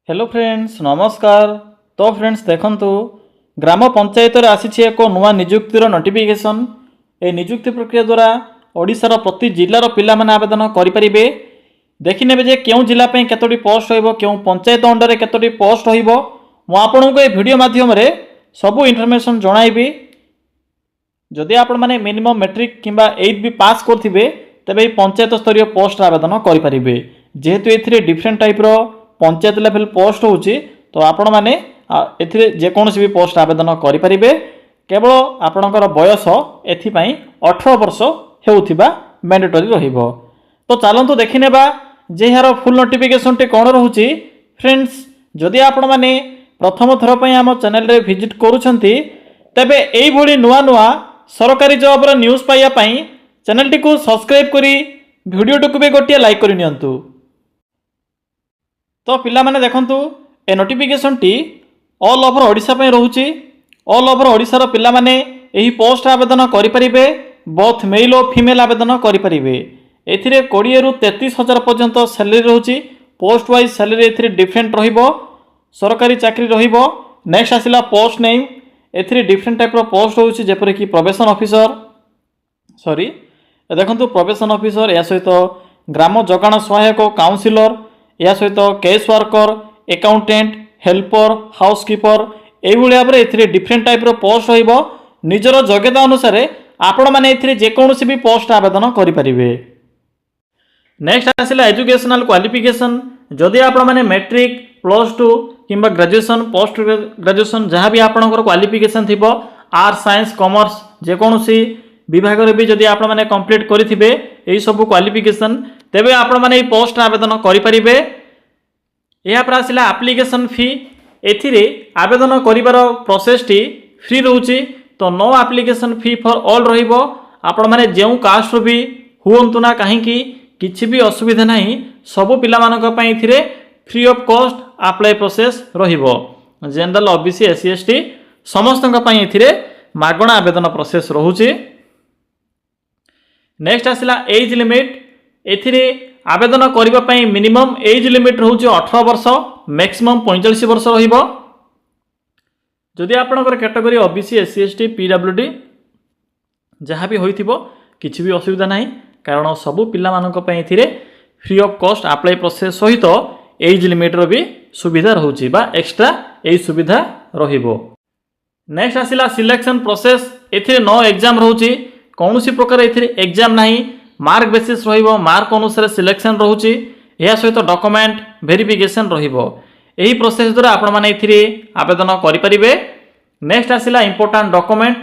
Hello friends नमस्कार। तो friends देखंतु ग्राम पंचायत आसी एक नुआ निजुक्तिर नोटिफिकेशन। ए निजुक्ति प्रक्रिया द्वारा ओडिशार प्रति जिलार पिला माने आवेदन करें। देखने जे क्यों जिला केतोटी पोस्ट रहिबो, क्यों पंचायत अंडर रे केतोटी पोस्ट रहिबो, मु आपनको ए वीडियो माध्यम रे सबु इनफॉरमेशन जणाइबी। जदि आपण माने मिनिमम मैट्रिक किंबा 8 भी पास करथिबे तबे पंचायत स्तरीय पोस्ट आवेदन करि परिबे। जेहेतु एथिरे डिफरेंट टाइप रो पंचायत लेवल पोस्ट होची, तो आपण माने एथिरे जे कोनोसी भी पोस्ट आवेदन करि परिबे। केवल आपणकर बयस एथिपाई 18 वर्ष हेउथिबा मैंडेटरी रहिबो। तो चलंतु देखिनेबा जे यार फुल नोटिफिकेशन टे कोन रहूची। फ्रेंड्स जदि आपण माने प्रथम थर पई हम चैनल रे विजिट करूछंती तबे एई भली नुआ नुआ सरकारी जॉब रो न्यूज़ पाइया पई चैनल टी को सब्सक्राइब करी वीडियो टी को भी गोटिया लाइक करि नियंतु। तो पिला माने देखंतु ए नोटिफिकेशन टी ऑल ओवर ओडिशा पई रहूची। ऑल ओवर ओडिशा रो पिला माने एही पोस्ट आवेदन करि परिबे। बोथ मेल और फीमेल आवेदन करि परिबे। एथिरे 20 रु 33,000 पर्यंत सैलरी रहूची। पोस्ट वाइज सैलरी एथिरे डिफरेंट रहिबो। सरकारी चाकरी रहिबो। नेक्स्ट आसिला पोस्ट नेम। एथिरे डिफरेंट टाइप रो पोस्ट होउची, जेपर कि प्रोबेशन ऑफिसर सॉरी देखंतु प्रोबेशन ऑफिसर, या सहित ग्राम जोगाण सहायक काउंसिलर, या सहित case worker, accountant, helper, housekeeper, एई भली भाबरे एथिरे डिफरेंट टाइप रो पोस्ट रहिबो। निजर योग्यता अनुसार आपण माने एथिरे जे कोनोसी भी पोस्ट आवेदन करि परिबे। नेक्स्ट आसिला एजुकेशनल क्वालिफिकेशन। जदि आपण माने मैट्रिक +2 किंबा ग्रेजुएशन पोस्ट ग्रेजुएशन जहाँ भी आपणकर क्वालिफिकेशन थिबो, आर्ट्स साइंस कॉमर्स जे कोनोसी विभाग रे भी जदि आपण माने कंप्लीट करिथिबे एई सब क्वालिफिकेशन, तेबे आपण माने एई पोस्ट आवेदन करि परिबे। या पर आसिला एप्लीकेशन फी। एथिरे आवेदन करिवार प्रोसेस टी फ्री रहूची। तो no application fee for all रहिबो। आपण माने जेउ कास्ट भी हुअंतु ना काहेकि किछि भी असुविधा नाही। सब पिला मानक पई एथिरे free of cost apply process रहिबो। जनरल ओबीसी एससी एसटी समस्तक पई एथिरे मागणा आवेदन प्रोसेस रहूची। नेक्स्ट आसिला एज लिमिट। एथिरे आवेदन करिबा पई मिनिमम एज लिमिट रहूची 18 वर्ष, मैक्सिमम 45 वर्ष रहिबो। जदि आपणकर category OBC SC ST PWD जहाँ भी होइथिबो किछि भी असुविधा नाही, कारण सबु पिला मानक पई एथिरे free of cost apply process सहित एज लिमिट रो भी सुविधा रहूची बा एक्स्ट्रा एज सुविधा रहिबो। नेक्स्ट आसिला सिलेक्शन प्रोसेस। एथिरे नो एग्जाम रहूची। कौनसी प्रकार एथिरे एग्जाम नाही। मार्क बेसिस रहिबो। मार्क अनुसार सिलेक्शन रहूची। या सहित डॉक्यूमेंट वेरिफिकेशन रहिबो। एही प्रोसेस द्वारा आपण माने एथिरे आवेदन करि परिबे। नेक्स्ट आसिला इंपोर्टेंट डॉक्यूमेंट।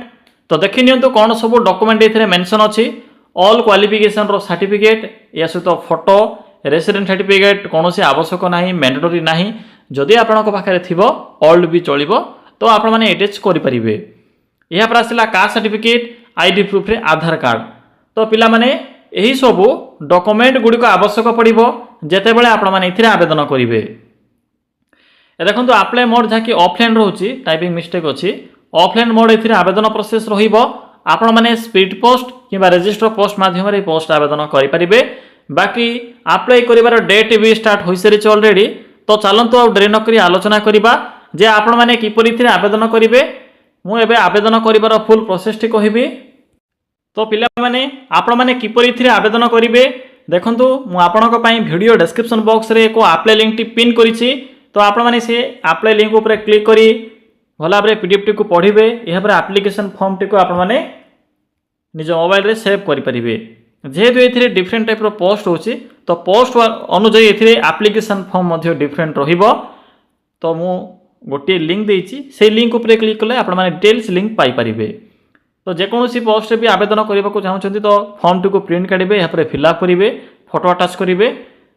तो देखि नियंतु कोन सब डॉक्यूमेंट एथिरे मेंशन अछि। ऑल क्वालिफिकेशन रो सर्टिफिकेट, या सहित फोटो, रेसिडेंट सर्टिफिकेट कौनसी आवश्यक नाही, मैंडेटरी नाही। जदि आपणक पाखरे थिबो ओल्ड भी चलिबो, तो आपण माने अटैच करि परिबे। या पर आसिला कास्ट सर्टिफिकेट, आईडी प्रूफ रे आधार कार्ड। तो पिला माने एही सब डॉक्यूमेंट गुडी को आवश्यक पड़िबो जेते बेले आपण माने इथिरे आवेदन करिवे। ए देखंतु अप्लाई मोड जाकी ऑफलाइन रहूची, टाइपिंग मिस्टेक अछि। ऑफलाइन मोड इथिरे आवेदन प्रोसेस रहिबो। आपण माने स्पीड पोस्ट किबा रजिस्टर पोस्ट माध्यम रे पोस्ट आवेदन करि परिबे। बाकी अप्लाई करिवार डेट भी स्टार्ट होई सरिछ ऑलरेडी। तो चलंतु आ डेरी न करी आलोचना करिबा जे आपण माने किपरि इथिरे आवेदन करिवे। मु एबे आवेदन करिवार फुल प्रोसेस टी कहिबी। तो पिला माने आपण माने किपरि इथिरे आवेदन करिवे देखंतु मु आपणक पई वीडियो डिस्क्रिप्शन बॉक्स रे एको अप्लाई लिंक टी पिन करिछि। तो आपण माने से अप्लाई लिंक ऊपर क्लिक करी भला भाबरे पीडीएफ टी को पढिबे। एहा पर एप्लीकेशन फॉर्म टी को आपण माने निज मोबाइल रे सेव करि परिबे। जेहेतु एथिरे डिफरेंट टाइप रो पोस्ट होछि, तो पोस्ट अनुसार एथिरे एप्लीकेशन फॉर्म मध्ये डिफरेंट रहिबो। तो मु गोटे लिंक देइछि, से लिंक ऊपर क्लिक कले आपण माने डिटेल्स लिंक पाई परिबे। तो जे कोनोसी पोस्ट भी आवेदन करबा को चाहउछंती तो फॉर्म टी को प्रिंट काढिबे, या पर फिल अप करिवे, फोटो अटैच करिवे,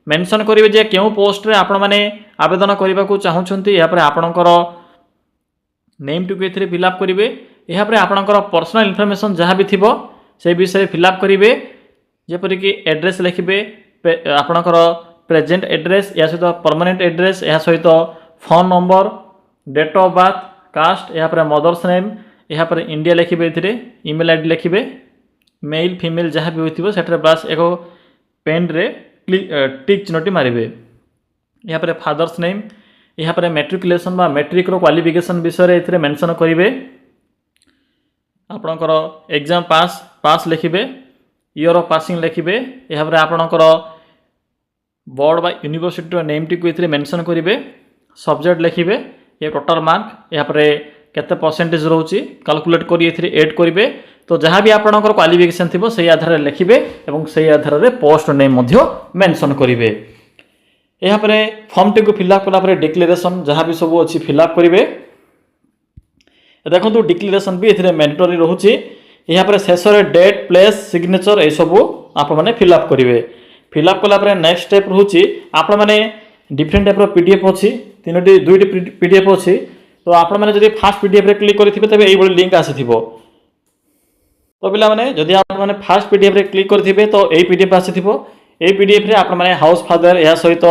मेंशन करिवे जे केउ पोस्ट रे आपण माने आवेदन करबा को चाहउछंती। या पर आपणकर नेम टी को एथिरे फिल अप करिवे। या पर आपणकर पर्सनल इन्फॉर्मेशन जहाँ भी थिबो से विषय फिल अप करिवे। जेपरि कि एड्रेस लिखिबे, आपणकर प्रेजेंट एड्रेस, या सहित परमानेंट एड्रेस, या सहित phone number, date of birth, caste, या पर मदर्स नेम, या पर इंडिया लिखिबे। एथिरे ईमेल आईडी लिखिबे। मेल फीमेल जहाँ भी होइथिबो सेठरे बस एको पेन रे टिक चिन्हटी मारिबे। या पर फादर्स नेम, यहाँ मैट्रिकुलेसन बा मैट्रिक क्वालिफिकेशन विषय ए मेंशन करेंगे आपणकर एग्जाम पास लिखिबे ईयर ऑफ पासिंग लिखिबे यहाँ आपणकर बोर्ड बा यूनिवर्सिटी नेम टी को मेंशन करेंगे सब्जेक्ट लिखिबे ये टोटल मार्क यहाँ केते परसेंटेज रोचे कैलकुलेट करी एड करेंगे तो जहाँ भी आपणकर क्वालिफिकेशन थी से आधार लिखिबे एवं से आधार रे पोस्ट नेम मेंशन करेंगे यहाँ फॉर्म टी को फिलअप कला डिक्लेरेशन जहाँ भी सब अच्छी फिलअप करेंगे देखो डिक्लेरेशन भी ये मैंडेटरी रोचे यहाँ शेष डेट प्लेस सिग्नेचर ये सब आप फिलअप करेंगे फिलअप कला नेक्स्ट स्टेप रोचे आप डिफरेंट टाइप पीडीएफ अच्छी दुईटी पीडीएफ अच्छी तो आप फास्ट पीडीएफ क्लिक करेंगे तेज ये लिंक आसी तो पे जदि आप फास्ट पीडीएफ क्लिक करेंगे तो यही पीडीएफ आसी पीडीएफ रे आप हाउस फादर या सहित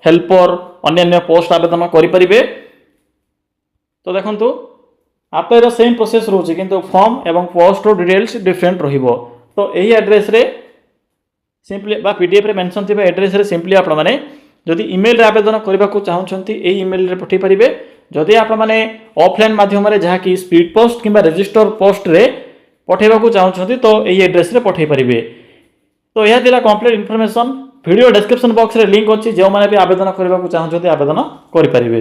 हेल्पर अन्य पोस्ट आवेदन करेंगे तो देखो आप सेम प्रोसेस रोचे किंतु फॉर्म एवं पोस्ट डिटेल्स डिफरेंट रहिबो तो यही एड्रेस रे सिंपली बा पीडीएफ रे मेंशन थिबा एड्रेस रे सिंपली आप माने जदि ईमेल रे आवेदन करबा को चाहउछंती ए ईमेल रे पठै परिबे जदि आप माने ऑफलाइन माध्यम रे जहा कि स्पीड पोस्ट किबा रजिस्टर पोस्ट रे पठैबा को चाहउछंती तो एही एड्रेस रे पठै परिबे तो यह दिला complete information video description box रे लिंक अछि जे माने भी आवेदन करबा को चाहउछंती आवेदन करि परिबे।